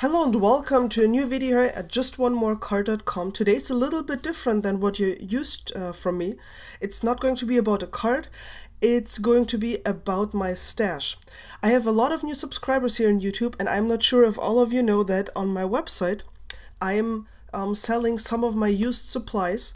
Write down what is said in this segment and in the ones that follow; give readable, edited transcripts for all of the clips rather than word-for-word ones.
Hello and welcome to a new video here at justonemore.card.com. Today's a little bit different than what you used from me. It's not going to be about a card, it's going to be about my stash. I have a lot of new subscribers here on YouTube, and I'm not sure if all of you know that on my website I'm selling some of my used supplies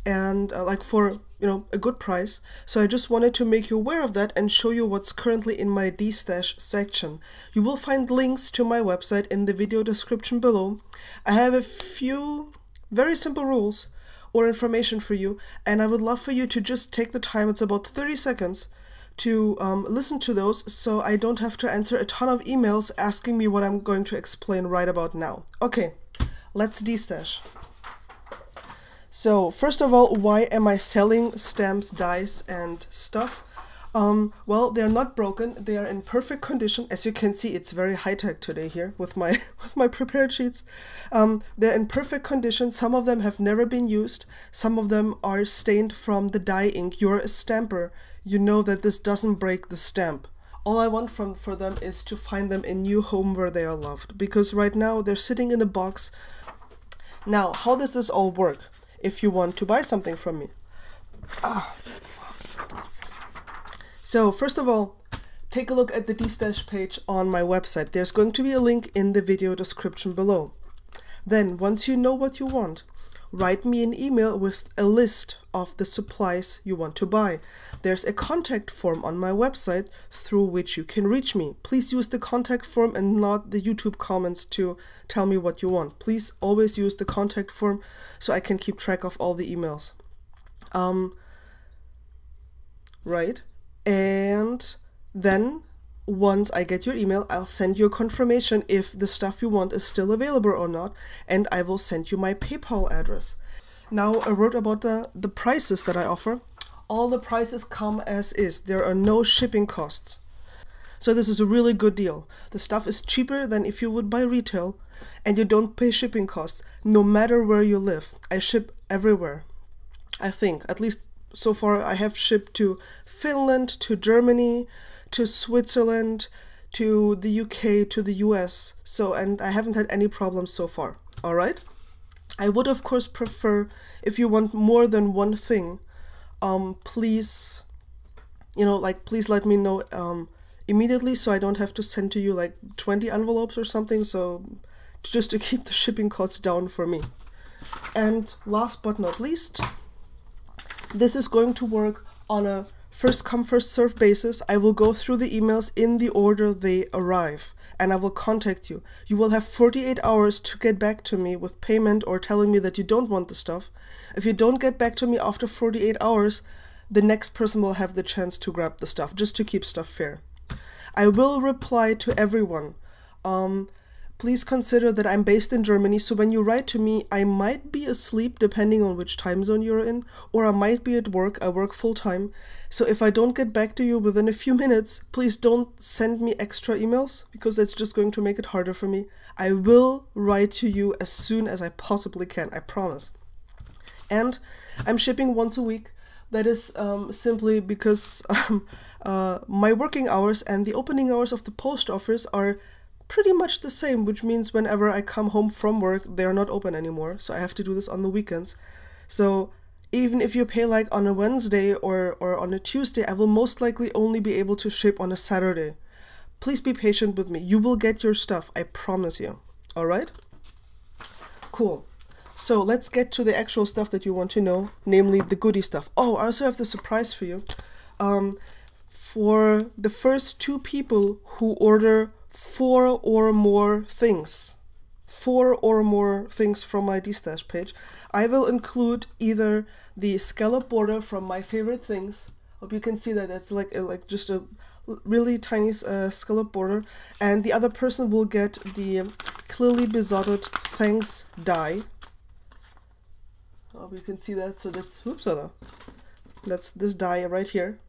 and like for a good price. So I just wanted to make you aware of that and show you what's currently in my Destash section. You will find links to my website in the video description below. I have a few very simple rules or information for you, and I would love for you to just take the time, it's about 30 seconds, to listen to those so I don't have to answer a ton of emails asking me what I'm going to explain right about now. Okay, let's destash. So first of all, why am I selling stamps, dies, and stuff? Well, they're not broken. They are in perfect condition. As you can see, it's very high-tech today here with my prepared sheets. They're in perfect condition. Some of them have never been used. Some of them are stained from the dye ink. You're a stamper. You know that this doesn't break the stamp. All I want for them is to find them a new home where they are loved, because right now they're sitting in a box. Now, how does this all work? If you want to buy something from me. So first of all, take a look at the Destash page on my website. There's going to be a link in the video description below. Then once you know what you want, write me an email with a list of the supplies you want to buy. There's a contact form on my website through which you can reach me. Please use the contact form and not the YouTube comments to tell me what you want. Please always use the contact form so I can keep track of all the emails. Right. And then once I get your email, I'll send you a confirmation if the stuff you want is still available or not, and I will send you my PayPal address. Now, a word about the prices that I offer. All the prices come as is. There are no shipping costs. So this is a really good deal. The stuff is cheaper than if you would buy retail, and you don't pay shipping costs no matter where you live. I ship everywhere. I think, at least so far, I have shipped to Finland, to Germany, to Switzerland, to the UK, to the US. So, and I haven't had any problems so far. All right? I would of course prefer, if you want more than one thing, please, please let me know immediately so I don't have to send to you like 20 envelopes or something, so just to keep the shipping costs down for me. And last but not least, this is going to work on a first come first serve basis. I will go through the emails in the order they arrive, and I will contact you. You will have 48 hours to get back to me with payment or telling me that you don't want the stuff. If you don't get back to me after 48 hours, the next person will have the chance to grab the stuff, just to keep stuff fair. I will reply to everyone. Please consider that I'm based in Germany, so when you write to me, I might be asleep depending on which time zone you're in, or I might be at work. I work full time. So if I don't get back to you within a few minutes, please don't send me extra emails, because that's just going to make it harder for me. I will write to you as soon as I possibly can, I promise. And I'm shipping once a week. That is simply because my working hours and the opening hours of the post office are pretty much the same, which means whenever I come home from work, they are not open anymore, so I have to do this on the weekends. So even if you pay like on a Wednesday or on a Tuesday, I will most likely only be able to ship on a Saturday. Please be patient with me. You will get your stuff, I promise you. All right? Cool. So let's get to the actual stuff that you want to know, namely the goodie stuff. Oh, I also have the surprise for you. For the first 2 people who order 4 or more things from my Destash page, I will include either the scallop border from My Favorite Things. Hope you can see that it's like just a really tiny scallop border, and the other person will get the clearly besotted Thanks die. Hope you can see that. So that's this die right here.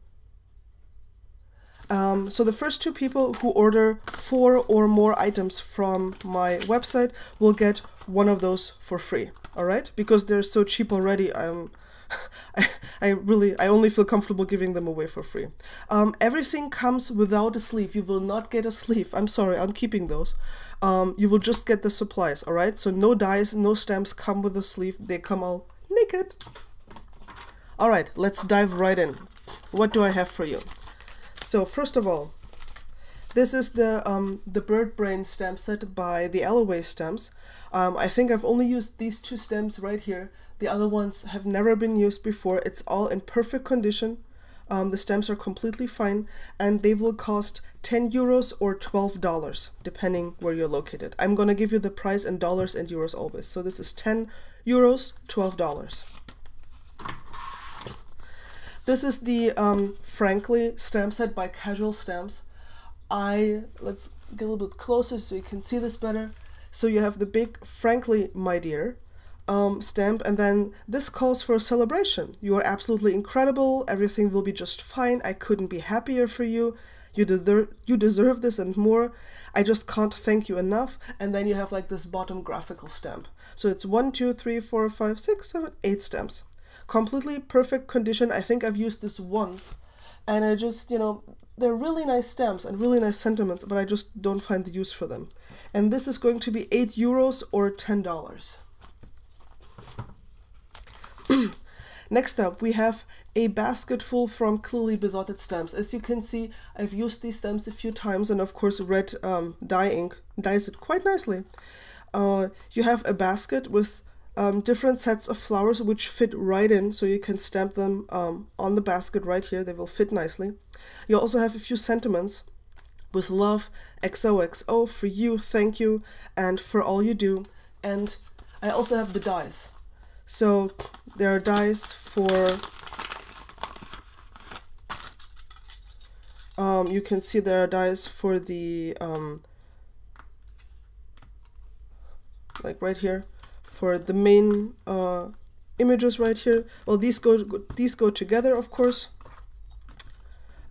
So the first 2 people who order 4 or more items from my website will get one of those for free. All right? Because they're so cheap already, I only feel comfortable giving them away for free. Everything comes without a sleeve. You will not get a sleeve. I'm sorry, I'm keeping those. You will just get the supplies, all right? So no dies, no stamps come with a sleeve. They come all naked. All right, let's dive right in. What do I have for you? So first of all, this is the Bird Brain stamp set by the Alloway Stamps. I think I've only used these two stamps right here. The other ones have never been used before. It's all in perfect condition. The stamps are completely fine, and they will cost 10 euros or $12, depending where you're located. I'm gonna give you the price in dollars and euros always. So this is 10 euros, $12. This is the Frankly stamp set by Casual Stamps. Let's get a little bit closer so you can see this better. So you have the big Frankly, my dear stamp, and then this calls for a celebration. You are absolutely incredible. Everything will be just fine. I couldn't be happier for you. You deserve this and more. I just can't thank you enough. And then you have like this bottom graphical stamp. So it's 1, 2, 3, 4, 5, 6, 7, 8 stamps. Completely perfect condition. I think I've used this once, and I just, you know, they're really nice stamps and really nice sentiments, but I just don't find the use for them. And this is going to be 8 euros or $10. Next up, we have a basket full from Clearly Besotted Stamps. As you can see, I've used these stamps a few times, and of course red dye ink dyes it quite nicely. You have a basket with different sets of flowers which fit right in, so you can stamp them on the basket right here. They will fit nicely. You also have a few sentiments with love, XOXO, for you, thank you, and for all you do. And I also have the dies. So there are dies for, you can see there are dies for the, like right here, for the main images right here. Well, these go together, of course,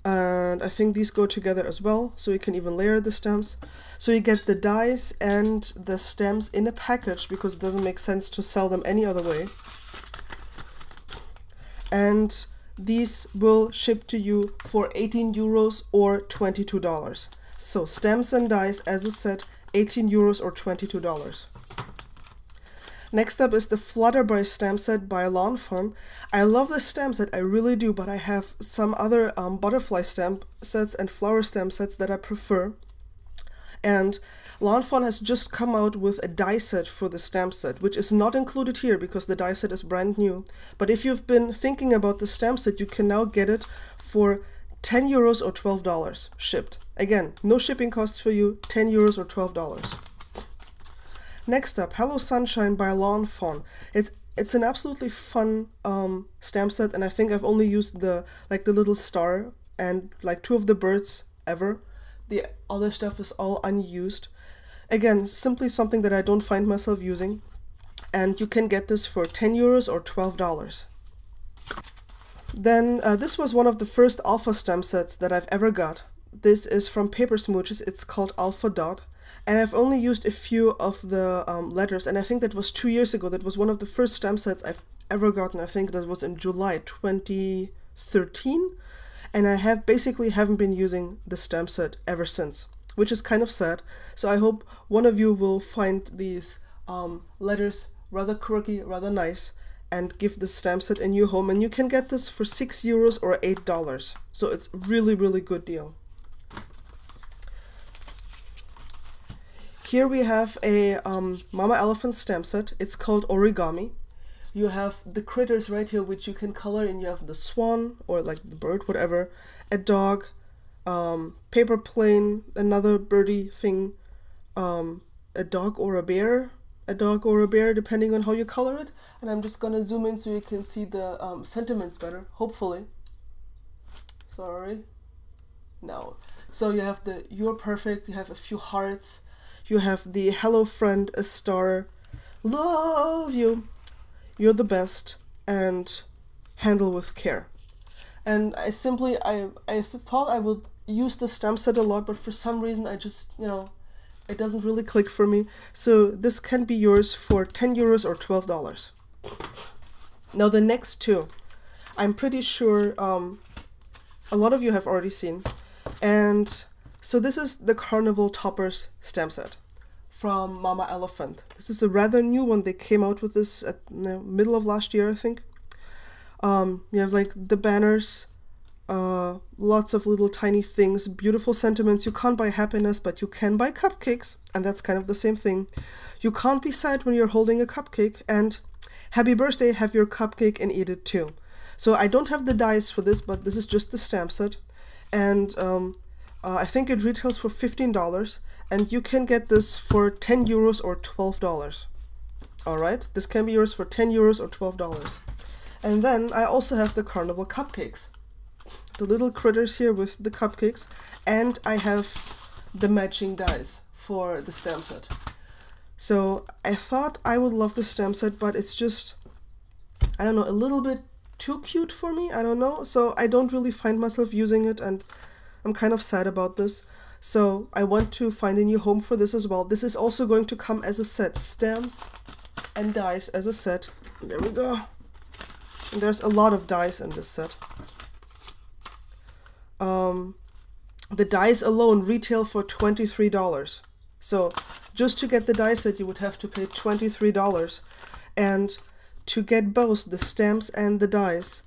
and I think these go together as well, so you can even layer the stamps. So you get the dies and the stamps in a package, because it doesn't make sense to sell them any other way. And these will ship to you for 18 euros or $22. So stamps and dies as a set, 18 euros or $22. Next up is the Flutterby stamp set by Lawn Fawn. I love this stamp set, I really do, but I have some other butterfly stamp sets and flower stamp sets that I prefer. And Lawn Fawn has just come out with a die set for the stamp set, which is not included here because the die set is brand new. But if you've been thinking about the stamp set, you can now get it for 10 euros or $12 shipped. Again, no shipping costs for you, 10 euros or $12. Next up, Hello Sunshine by Lawn Fawn. It's an absolutely fun stamp set, and I think I've only used the little star and like 2 of the birds ever. The other stuff is all unused. Again, simply something that I don't find myself using. And you can get this for 10 euros or $12. Then this was one of the first alpha stamp sets that I've ever got. This is from Paper Smooches. It's called Alpha Dot. And I've only used a few of the letters, and I think that was 2 years ago. That was one of the first stamp sets I've ever gotten. I think that was in July 2013. And I haven't been using the stamp set ever since, which is kind of sad. So I hope one of you will find these letters rather quirky, rather nice, and give the stamp set a new home. And you can get this for 6 euros or $8. So it's really, really good deal. Here we have a Mama Elephant stamp set. It's called Origami. You have the critters right here, which you can color, and you have the swan, or like the bird, whatever, a dog, paper plane, another birdie thing, a dog or a bear, depending on how you color it. And I'm just gonna zoom in so you can see the sentiments better, hopefully. Sorry. No. So you have the You're Perfect, you have a few hearts, you have the Hello Friend, a star, love you, you're the best, and handle with care. And I thought I would use the stamp set a lot, but for some reason I just, it doesn't really click for me. So this can be yours for 10 euros or $12. Now the next two. I'm pretty sure a lot of you have already seen. And so this is the Carnival Toppers stamp set from Mama Elephant. This is a rather new one. They came out with this at the middle of last year, I think. You have like the banners, lots of little tiny things, beautiful sentiments. You can't buy happiness, but you can buy cupcakes, and that's kind of the same thing. You can't be sad when you're holding a cupcake, and happy birthday, have your cupcake and eat it too. So I don't have the dies for this, but this is just the stamp set, and I think it retails for $15, and you can get this for 10 euros or $12. Alright, this can be yours for 10 euros or $12. And then I also have the Carnival cupcakes, the little critters here with the cupcakes, and I have the matching dies for the stamp set. So I thought I would love the stamp set, but it's just, I don't know, a little bit too cute for me, I don't know. So I don't really find myself using it, and I'm kind of sad about this. So I want to find a new home for this as well. This is also going to come as a set, stamps and dies as a set. There we go. And there's a lot of dies in this set. The dies alone retail for $23. So just to get the die set, you would have to pay $23. And to get both the stamps and the dies,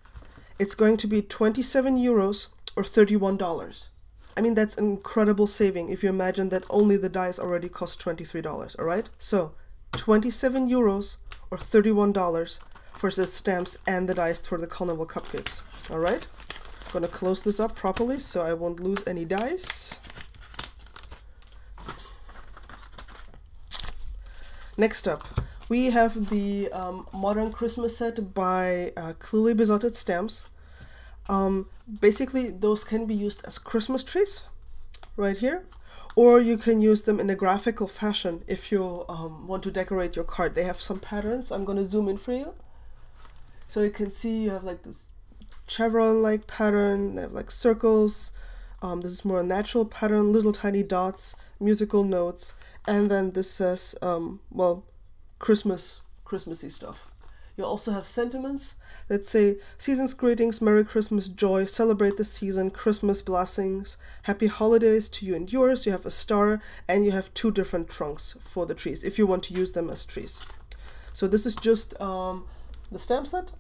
it's going to be 27 euros or $31. I mean, that's an incredible saving if you imagine that only the dies already cost $23, all right? So 27 euros or $31 for the stamps and the dies for the Carnival cupcakes, all right? I'm gonna close this up properly so I won't lose any dies. Next up, we have the Modern Christmas set by Clearly Besotted Stamps. Basically, those can be used as Christmas trees, right here, or you can use them in a graphical fashion if you want to decorate your card. They have some patterns. I'm going to zoom in for you. So you can see you have like this chevron-like pattern, they have like circles. This is more a natural pattern, little tiny dots, musical notes, and then this says, well, Christmassy stuff. You also have sentiments that say, season's greetings, Merry Christmas, joy, celebrate the season, Christmas blessings, happy holidays to you and yours. You have a star, and you have two different trunks for the trees, if you want to use them as trees. So this is just the stamp set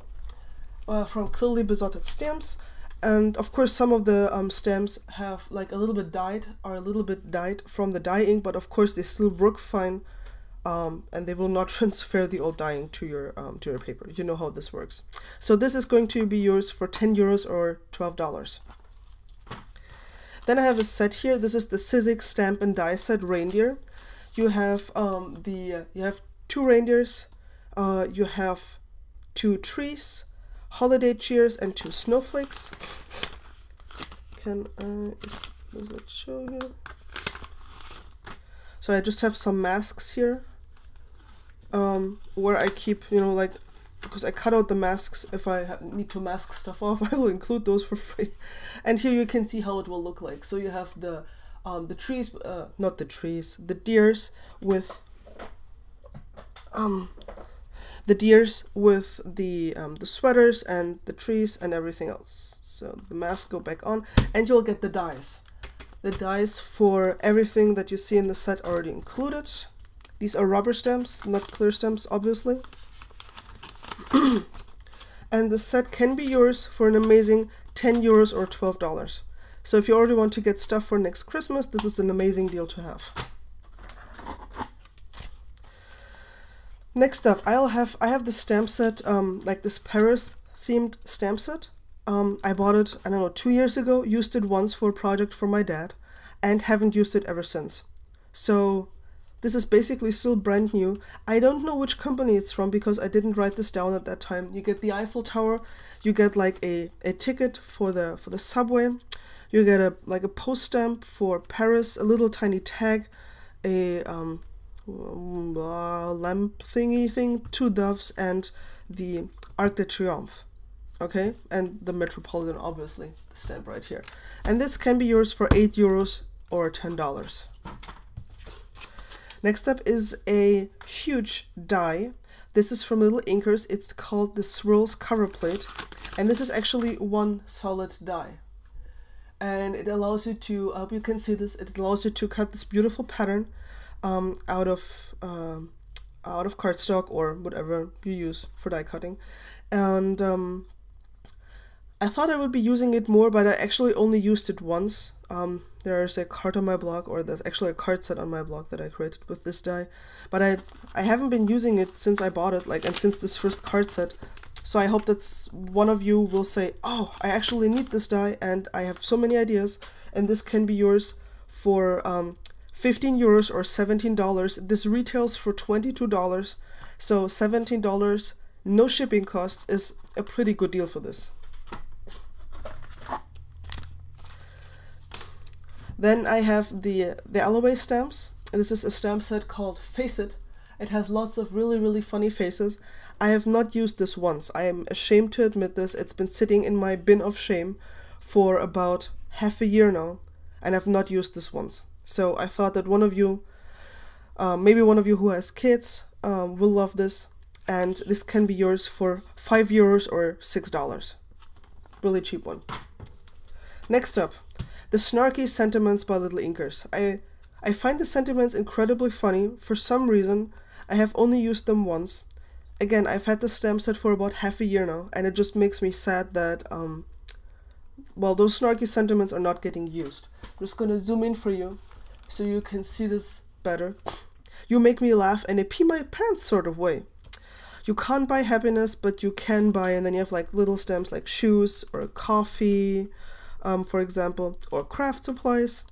from Clearly Besotted Stamps. And of course, some of the stamps have like a little bit dyed from the dye ink, but of course they still work fine. And they will not transfer the old dyeing to your paper. You know how this works. So this is going to be yours for 10 euros or $12. Then I have a set here. This is the Sizzix Stamp and Die Set Reindeer. You have you have two reindeers, you have two trees, holiday cheers, and two snowflakes. Does it show here? So I just have some masks here. Where I keep, you know, like, because I cut out the masks. If I need to mask stuff off, I will include those for free. And here you can see how it will look like. So you have the trees, not the trees, the deers with the sweaters and the trees and everything else. So the masks go back on, and you'll get the dies. The dies for everything that you see in the set already included. These are rubber stamps, not clear stamps, obviously. And the set can be yours for an amazing 10 euros or $12. So if you already want to get stuff for next Christmas, this is an amazing deal to have. Next up, I have the stamp set, like this Paris themed stamp set. I bought it, I don't know, 2 years ago, used it once for a project for my dad, and haven't used it ever since. So this is basically still brand new. I don't know which company it's from because I didn't write this down at that time. You get the Eiffel Tower, you get like a ticket for the subway, you get a post stamp for Paris, a little tiny tag, a lamp thingy thing, two doves, and the Arc de Triomphe. Okay, and the Metropolitan, obviously, the stamp right here. And this can be yours for 8 euros or $10. Next up is a huge die. This is from Little Inkers. It's called the Swirls Cover Plate. And this is actually one solid die. And it allows you to, I hope you can see this, it allows you to cut this beautiful pattern out of cardstock or whatever you use for die cutting. And I thought I would be using it more, but I actually only used it once. There's a card on my blog, or there's actually a card set on my blog that I created with this die, but I haven't been using it since I bought it, like, and since this first card set. So I hope that one of you will say, oh, I actually need this die and I have so many ideas, and this can be yours for 15 euros or $17. This retails for $22, so $17, no shipping costs, is a pretty good deal for this. Then I have the Alloway stamps. This is a stamp set called Face It. It has lots of really funny faces. I have not used this once. I am ashamed to admit this. It's been sitting in my bin of shame for about half a year now, and I've not used this once. So I thought that one of you, maybe one of you who has kids, will love this, and this can be yours for 5 euros or $6. Really cheap one. Next up, the Snarky Sentiments by Little Inkers. I find the sentiments incredibly funny. For some reason, I have only used them once. Again, I've had this stamp set for about half a year now, and it just makes me sad that, well, those snarky sentiments are not getting used. I'm just gonna zoom in for you so you can see this better. You make me laugh in a pee my pants sort of way. You can't buy happiness, but you can buy, and then you have like little stamps like shoes or coffee, for example, or craft supplies.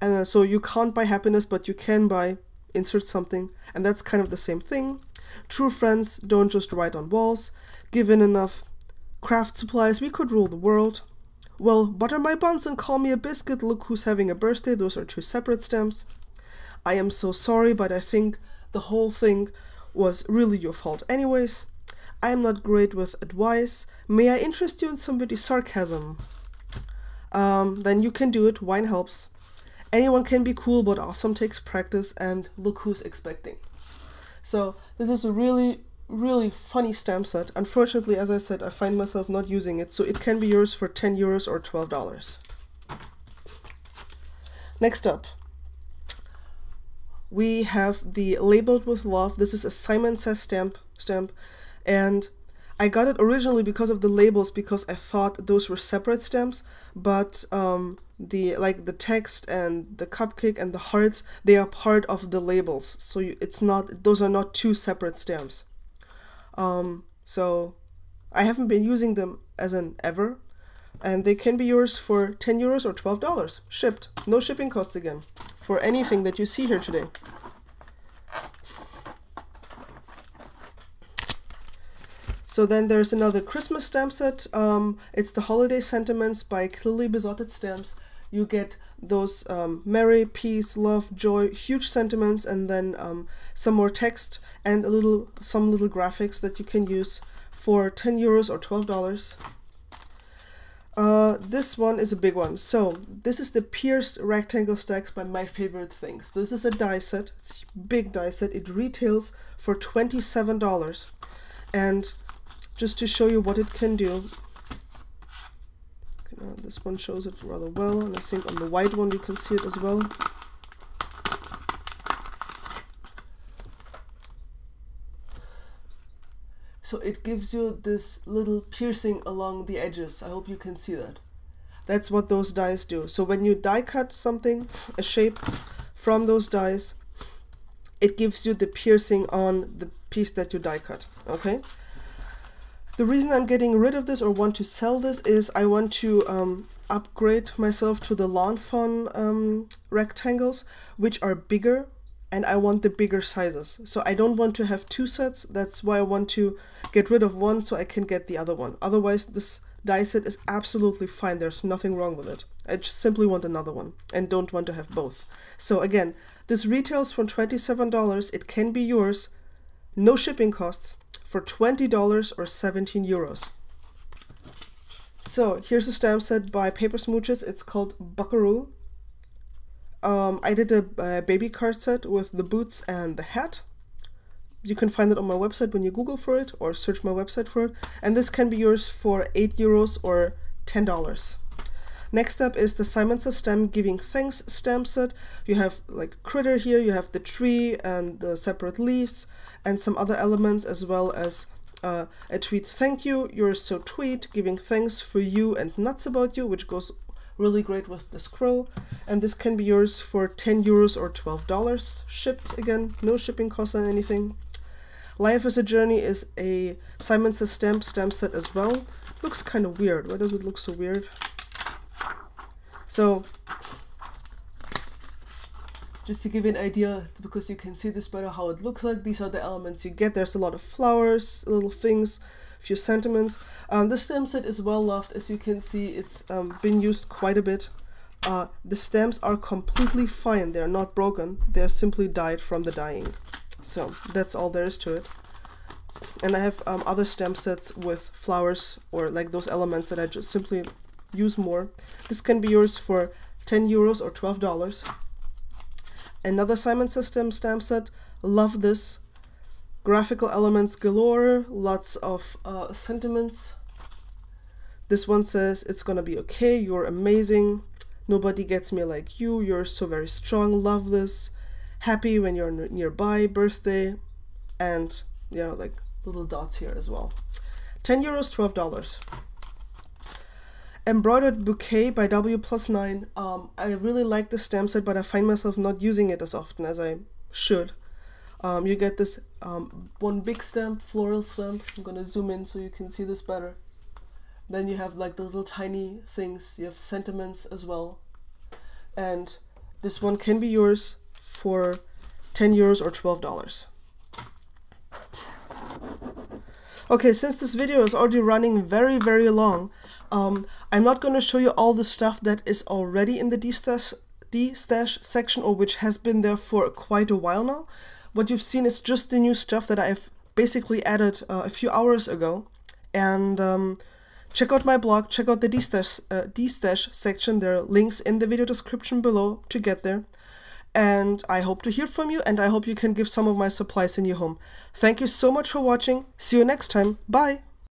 And so you can't buy happiness, but you can buy, insert something, and that's kind of the same thing. True friends don't just write on walls. Given enough craft supplies, we could rule the world. Well, butter my buns and call me a biscuit. Look who's having a birthday. Those are two separate stamps. I am so sorry, but I think the whole thing was really your fault anyways. I am not great with advice. May I interest you in some witty sarcasm? Then you can do it. Wine helps. Anyone can be cool, but awesome takes practice, and look who's expecting. So this is a really funny stamp set. Unfortunately, as I said, I find myself not using it, so it can be yours for 10 euros or $12. Next up, we have the Labeled with Love. This is a Simon Says stamp, and I got it originally because of the labels, because I thought those were separate stamps, but the text and the cupcake and the hearts, they are part of the labels, so those are not two separate stamps. So I haven't been using them as an ever, and they can be yours for 10 euros or $12, shipped, no shipping costs again, for anything that you see here today. So then there's another Christmas stamp set. It's the Holiday Sentiments by Clearly Besotted Stamps. You get those merry, peace, love, joy, huge sentiments, and then some more text and some little graphics that you can use for 10 euros or $12. This one is a big one. So this is the Pierced Rectangle Stacks by My Favorite Things. This is a die set. It's a big die set. It retails for $27. And just to show you what it can do, this one shows it rather well, and I think on the white one you can see it as well. So it gives you this little piercing along the edges. I hope you can see that. That's what those dies do. So when you die cut something, a shape from those dies, it gives you the piercing on the piece that you die cut, okay? The reason I'm getting rid of this or want to sell this is I want to upgrade myself to the Lawn Fawn rectangles, which are bigger, and I want the bigger sizes. So I don't want to have two sets. That's why I want to get rid of one so I can get the other one. Otherwise, this die set is absolutely fine. There's nothing wrong with it. I just simply want another one and don't want to have both. So again, this retails for $27. It can be yours, no shipping costs, for $20 or 17 euros. So here's a stamp set by Paper Smooches. It's called Buckaroo. I did a baby card set with the boots and the hat. You can find it on my website when you Google for it or search my website for it. And this can be yours for €8 or $10. Next up is the Simon Says Stamp Giving Thanks stamp set. You have like critter here, you have the tree and the separate leaves and some other elements, as well as a tweet thank you, you're so tweet, giving thanks for you and nuts about you, which goes really great with the scroll. And this can be yours for €10 or $12. Shipped, again, no shipping costs on anything. Life is a Journey is a Simon Says stamp set as well. Looks kind of weird. Why does it look so weird? So, just to give you an idea, because you can see this better how it looks like, these are the elements you get. There's a lot of flowers, little things, a few sentiments. This stamp set is well loved. As you can see, it's been used quite a bit. The stamps are completely fine. They're not broken. They're simply dyed from the dyeing. So that's all there is to it. And I have other stamp sets with flowers or like those elements that I just simply use more. This can be yours for €10 or $12. Another Simon Says stamp set. Love this. Graphical elements galore. Lots of sentiments. This one says, it's gonna be okay. You're amazing. Nobody gets me like you. You're so very strong. Love this. Happy when you're nearby. Birthday. And, you know, like little dots here as well. €10, $12. Embroidered Bouquet by W+9. I really like this stamp set, but I find myself not using it as often as I should. You get this one big stamp, floral stamp. I'm gonna zoom in so you can see this better. Then you have like the little tiny things. You have sentiments as well. And this one can be yours for €10 or $12. Okay, since this video is already running very, very long, I'm not going to show you all the stuff that is already in the Destash section, or which has been there for quite a while now. What you've seen is just the new stuff that I've basically added a few hours ago. And check out my blog, check out the Destash section. There are links in the video description below to get there. And I hope to hear from you, and I hope you can give some of my supplies in your home. Thank you so much for watching. See you next time. Bye!